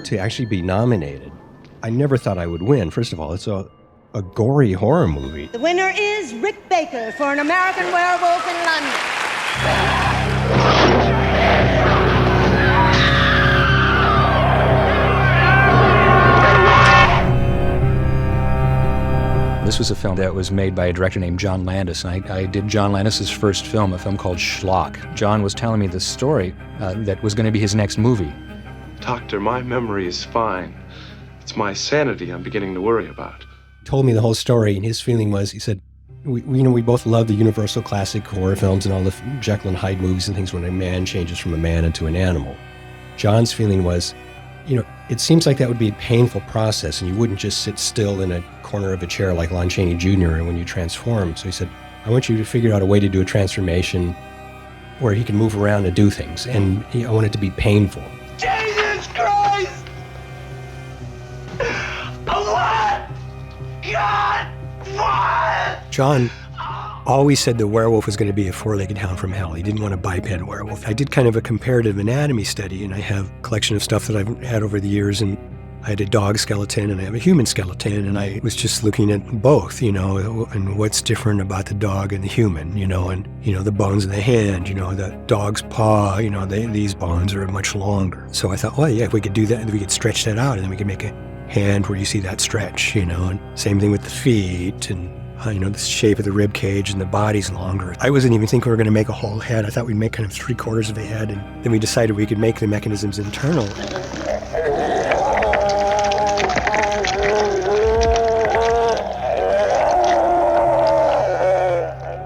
To actually be nominated, I never thought I would win. First of all, it's a gory horror movie. The winner is Rick Baker for An American Werewolf in London. This was a film that was made by a director named John Landis. I did John Landis's first film, a film called Schlock. John was telling me this story that was going to be his next movie. Doctor, my memory is fine. It's my sanity I'm beginning to worry about. He told me the whole story, and his feeling was, he said, we both love the Universal classic horror films and all the Jekyll and Hyde movies and things when a man changes from a man into an animal. John's feeling was, it seems like that would be a painful process, and you wouldn't just sit still in a corner of a chair like Lon Chaney Jr. when you transform. So he said, I want you to figure out a way to do a transformation where he can move around and do things, and I want it to be painful. Jesus Christ! What? God! What? John always said the werewolf was going to be a four-legged hound from hell. He didn't want a biped werewolf. I did kind of a comparative anatomy study, and I have a collection of stuff that I've had over the years, and I had a dog skeleton and I have a human skeleton, and I was just looking at both, and what's different about the dog and the human, and the bones in the hand, the dog's paw, these bones are much longer. So I thought, well, yeah, if we could do that, we could stretch that out, and then we could make a hand where you see that stretch, and same thing with the feet, and the shape of the rib cage and the body's longer. I wasn't even thinking we were going to make a whole head. I thought we'd make kind of 3/4 of a head, and then we decided we could make the mechanisms internal.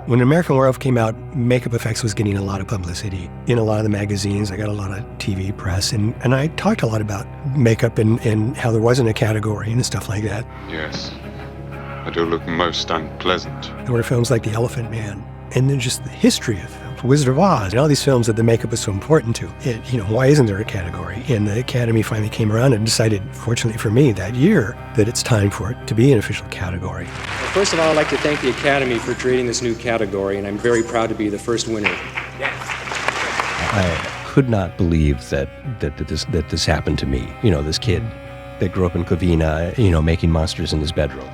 When American Werewolf came out, makeup effects was getting a lot of publicity in a lot of the magazines. I got a lot of TV press, and I talked a lot about makeup and how there wasn't a category and stuff like that. Yes. I do look most unpleasant. There were films like The Elephant Man, and then just the history of films, Wizard of Oz, and all these films that the makeup was so important to. Why isn't there a category? And the Academy finally came around and decided, fortunately for me, that year, that it's time for it to be an official category. First of all, I'd like to thank the Academy for creating this new category, and I'm very proud to be the first winner. I could not believe that this happened to me. This kid that grew up in Covina, making monsters in his bedroom.